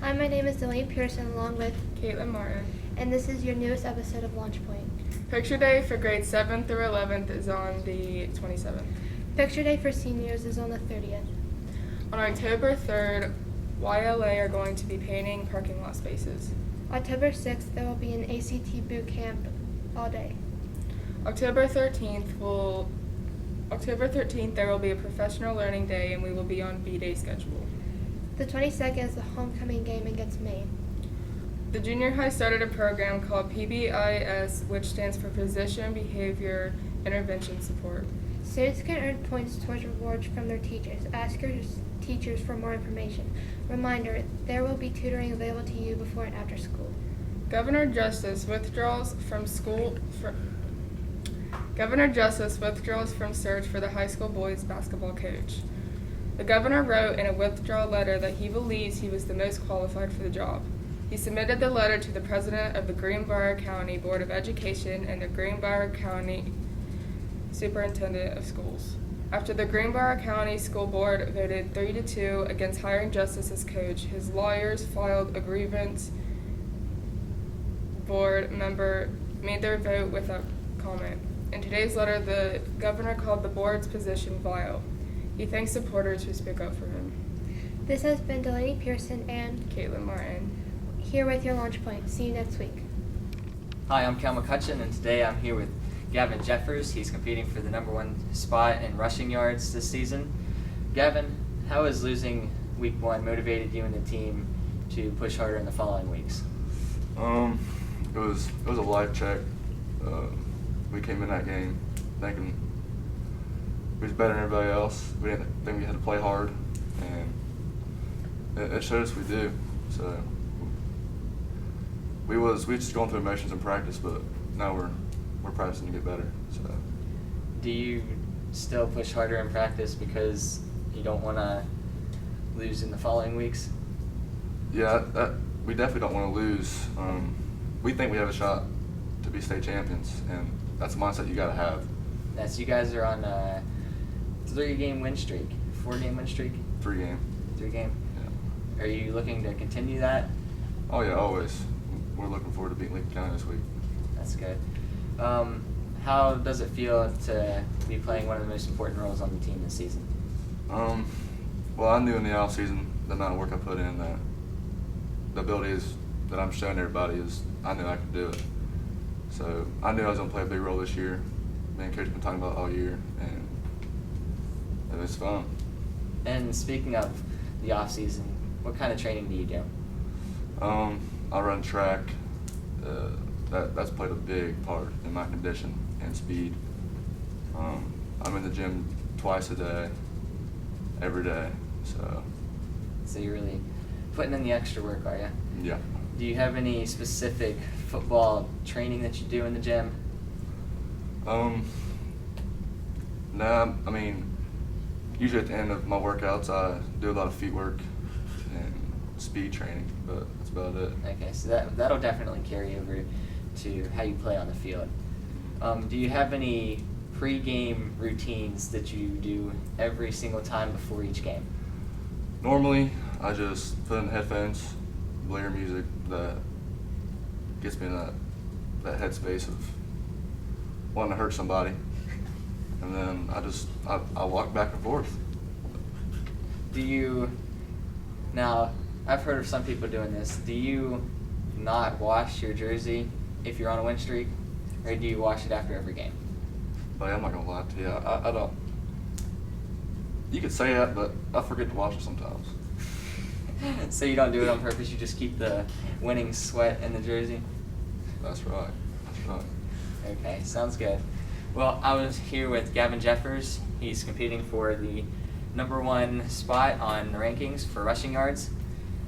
Hi, my name is Delaney Pearson along with Katelynn, and this is your newest episode of Launch Point. Picture Day for grades 7th through 11th is on the 27th. Picture Day for seniors is on the 30th. On October 3rd, YLA are going to be painting parking lot spaces. October 6th, there will be an ACT boot camp all day. October 13th, there will be a professional learning day and we will be on B-Day schedule. The 22nd is the homecoming game against Maine. The junior high started a program called PBIS, which stands for Position Behavior Intervention Support. Students can earn points towards rewards from their teachers. Ask your teachers for more information. Reminder, there will be tutoring available to you before and after school. Governor Justice withdraws from search for the high school boys basketball coach. The governor wrote in a withdrawal letter that he believes he was the most qualified for the job. He submitted the letter to the president of the Greenbrier County Board of Education and the Greenbrier County Superintendent of Schools. After the Greenbrier County School Board voted 3-2 against hiring Justice as coach, his lawyers filed a grievance. Board member made their vote without comment. In today's letter, the governor called the board's position vile. He thanks supporters who spoke up for him. This has been Delaney Pearson and Katelynn here with your Launch Point. See you next week. Hi, I'm Cael McCutcheon, and today I'm here with Gavin Jeffers. He's competing for the #1 spot in rushing yards this season. Gavin, how has losing week 1 motivated you and the team to push harder in the following weeks? It was a life check. We came in that game thinking we was better than everybody else. We didn't think we had to play hard, and it showed us we do. So we just going through emotions in practice, but now we're practicing to get better. So Do you still push harder in practice because you don't want to lose in the following weeks? yeah, we definitely don't want to lose. We think we have a shot to be state champions, and that's a mindset you got to have. Yes, you guys are on a 3-game win streak, 4-game win streak? 3-game. 3-game? Yeah. Are you looking to continue that? Oh yeah, always. We're looking forward to beating Lincoln County this week. That's good. How does it feel to be playing one of the most important roles on the team this season? Well, I knew in the off season the amount of work I put in, that the abilities that I'm showing everybody I knew I could do it. So I knew I was going to play a big role this year. Me and Coach have been talking about it all year, and it was fun. And speaking of the off season, what kind of training do you do? I run track. That's played a big part in my condition and speed. I'm in the gym twice a day, every day. So you're really putting in the extra work, are you? yeah. Do you have any specific football training that you do in the gym? No, I mean, usually at the end of my workouts, I do a lot of feet work and speed training, but that's about it. Okay, so that'll definitely carry over to how you play on the field. Do you have any pre-game routines that you do every single time before each game? Normally, I just put in headphones, blare music that gets me in that headspace of wanting to hurt somebody, and then I walk back and forth. Now, I've heard of some people doing this. Do you not wash your jersey if you're on a win streak, or do you wash it after every game? But I'm not gonna lie to you, I don't. You could say that, but I forget to wash it sometimes. So you don't do it on purpose, you just keep the winning sweat in the jersey? That's right. Okay, sounds good. Well, I was here with Gavin Jeffers. He's competing for the #1 spot on the rankings for rushing yards,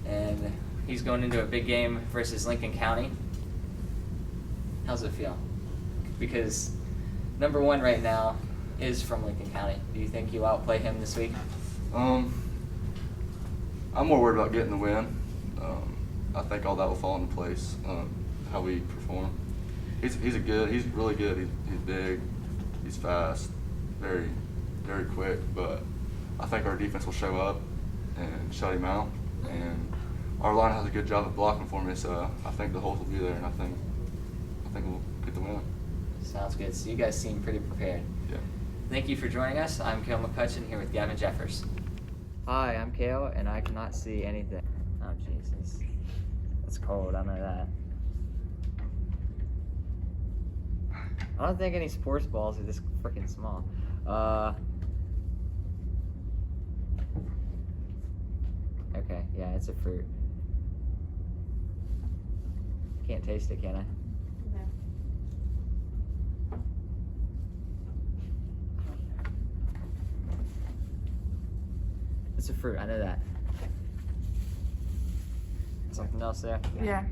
and he's going into a big game versus Lincoln County. How's it feel? Because #1 right now is from Lincoln County. Do you think you'll outplay him this week? I'm more worried about getting the win. I think all that will fall into place, how we perform. He's really good. He's big, he's fast, very, very quick. But I think our defense will show up and shut him out, and our line has a good job of blocking for me, so I think the holes will be there, and I think we'll get the win. Sounds good. So you guys seem pretty prepared. Yeah. Thank you for joining us. I'm Cael McCutcheon here with Gavin Jeffers. Hi, I'm Cael, and I cannot see anything. Oh, Jesus. It's cold, I know that. I don't think any sports balls are this freaking small. Okay, yeah, it's a fruit. Can't taste it, can I? It's a fruit, I know that. Something else there? Yeah.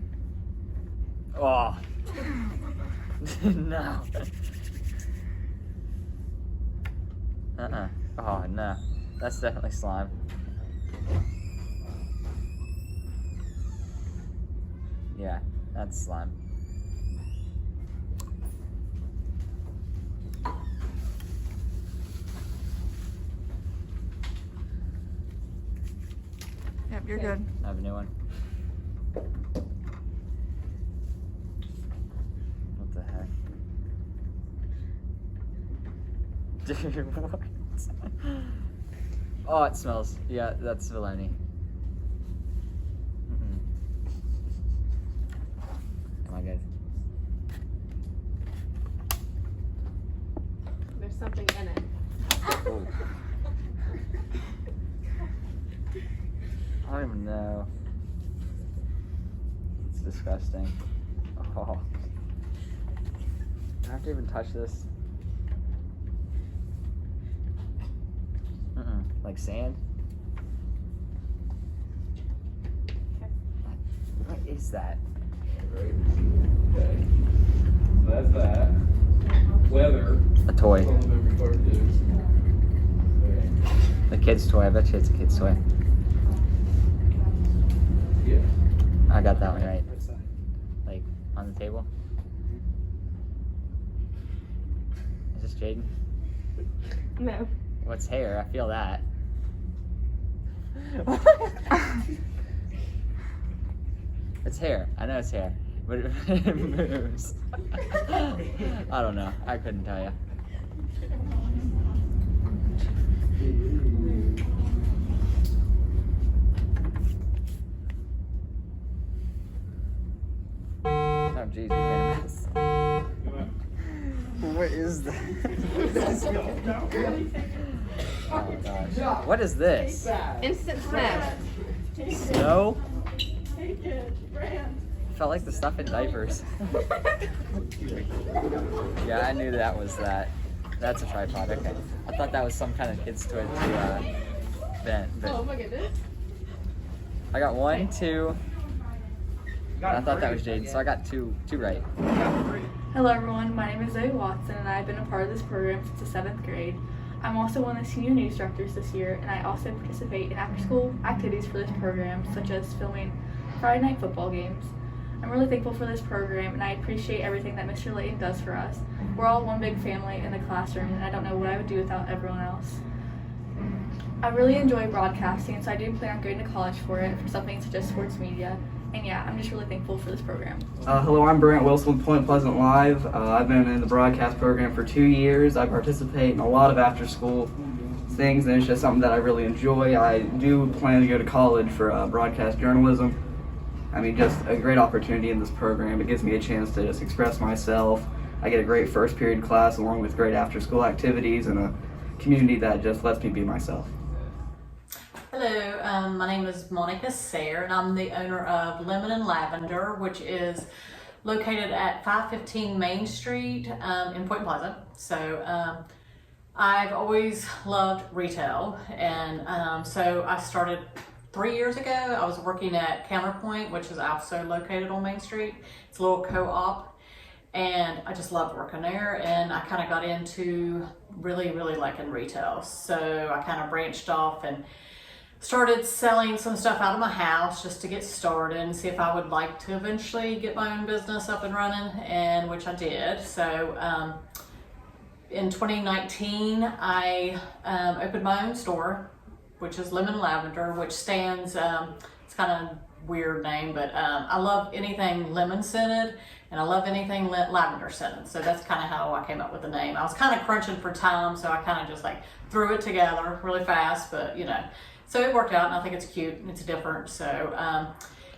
Oh. No. Oh, no. That's definitely slime. Yeah, that's slime. Yep, you're good. I have a new one. What the heck? Dude, what? Oh, it smells. Yeah, that's Delaney. Am I good? There's something in it. Oh. I don't even know. It's disgusting. Oh. Do I have to even touch this? Like sand? What is that? Okay. So that's that. Weather. A toy. That's all the movie part is. Okay. A kid's toy. I bet you it's a kid's toy. Yeah. I got that one right. Like, on the table. Is this Jaden? No. What's hair? I feel that. It's hair. I know it's hair. But it moves. I don't know. I couldn't tell you. Oh, jeez, we made a mess. What is that? Oh, gosh. What is this? Instant snow. Snow? Felt like the stuff in diapers. Yeah, I knew that was that. That's a tripod, okay. I thought that was some kind of kid's toy to vent, but Oh my goodness. I got 1, 2, and I thought that was Jaden, so I got two right. Hello everyone, my name is Zoey Watson and I've been a part of this program since the 7th grade. I'm also one of the senior news directors this year, and I also participate in after-school activities for this program, such as filming Friday night football games. I'm really thankful for this program, and I appreciate everything that Mr. Layton does for us. We're all one big family in the classroom, and I don't know what I would do without everyone else. I really enjoy broadcasting, so I do plan on going to college for it, for something such as sports media. And yeah, I'm just really thankful for this program. Hello, I'm Brant Wilson with Point Pleasant Live. I've been in the broadcast program for 2 years. I participate in a lot of after-school things, and it's just something that I really enjoy. I do plan to go to college for broadcast journalism. I mean, just a great opportunity in this program. It gives me a chance to just express myself. I get a great first period class along with great after-school activities and a community that just lets me be myself. Hello, my name is Monica Sayre, and I'm the owner of Lemon and Lavender, which is located at 515 Main Street in Point Pleasant. So I've always loved retail, and so I started 3 years ago. I was working at Counterpoint, which is also located on Main Street. It's a little co-op, and I just loved working there, and I kind of got into really liking retail. So I kind of branched off and started selling some stuff out of my house just to get started and see if I would like to eventually get my own business up and running, and which I did. So in 2019, I opened my own store, which is Lemon Lavender, which stands, it's kind of weird name, but I love anything lemon scented, and I love anything lavender scented. So that's kind of how I came up with the name. I was kind of crunching for time, so I kind of just like threw it together really fast, but you know, so it worked out, and I think it's cute and it's different. So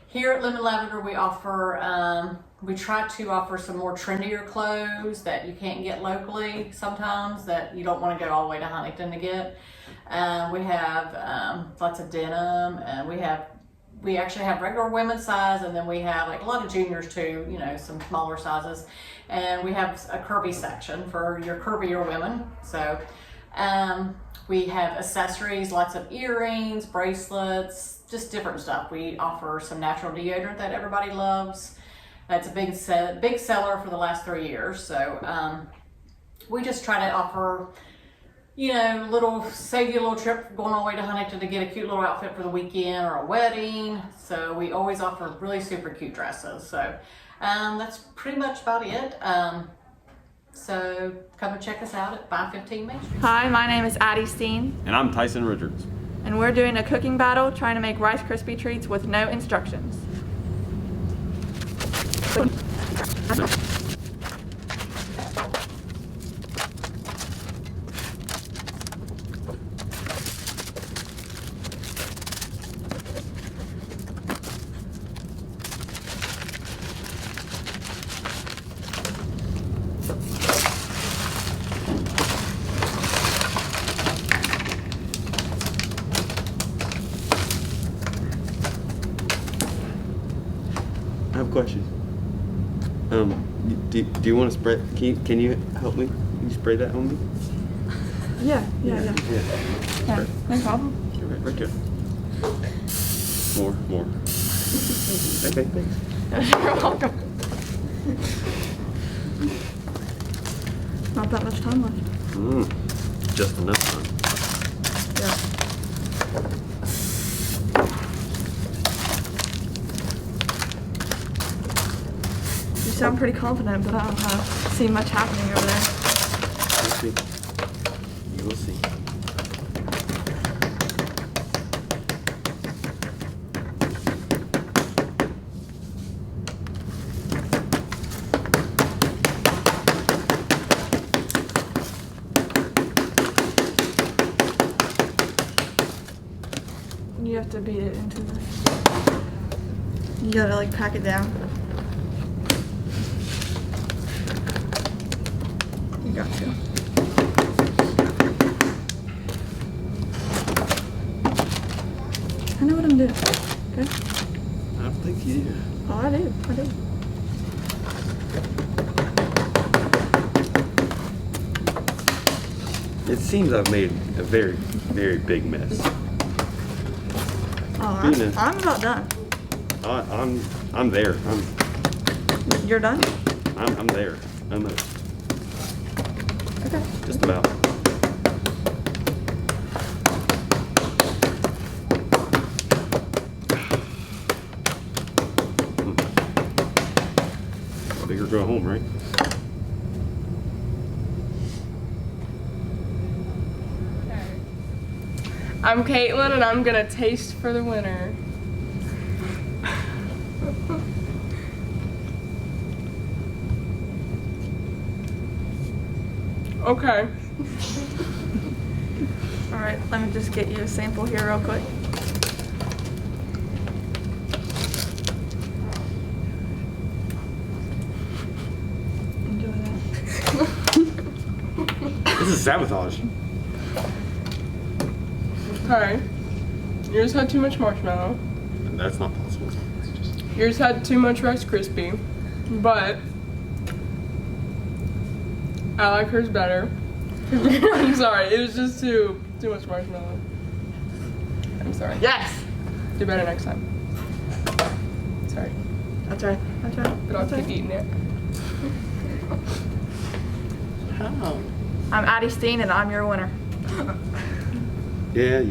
here at Lemon Lavender, we offer, we try to offer some more trendier clothes that you can't get locally sometimes, that you don't want to go all the way to Huntington to get. We have lots of denim, and we actually have regular women's size, and then we have like a lot of juniors too, you know, some smaller sizes. And we have a curvy section for your curvier women. So we have accessories, lots of earrings, bracelets, just different stuff. We offer some natural deodorant that everybody loves. That's a big seller for the last 3 years. So we just try to offer, you know, save you a little trip going all the way to Huntington to get a cute little outfit for the weekend or a wedding. So we always offer really super cute dresses. So that's pretty much about it. So come and check us out at 515 Main Street. Hi, my name is Addy Stein, And I'm Tyson Richards. and we're doing a cooking battle trying to make Rice Krispie treats with no instructions. I have a question. Do you want to spray? Can you help me? Can you spray that on me? Yeah. Yeah. No problem. Right there. More. Okay, thanks. You're welcome. Not that much time left. Just enough time. Yeah. You sound pretty confident, but I don't see much happening over there. We'll see. You will see. You have to beat it into the... You gotta like pack it down. You got to. I know what I'm doing. Okay? I don't think you do. Oh, I do. It seems I've made a very, very big mess. Oh, Being I'm about done. I'm there. You're done? I'm there. Almost. Okay. Just about. Bigger go home, right? I'm Katelynn, and I'm gonna taste for the winner. Okay. All right, let me just get you a sample here real quick. Enjoy that. This is sabotage. Okay. Yours had too much marshmallow. That's not possible. Yours had too much Rice Krispie, but I like hers better. I'm sorry, it was just too much marshmallow. I'm sorry. Yes! Do better next time. Sorry. That's right. But I'll keep eating it. How? I'm Addy Stein, and I'm your winner. Yeah.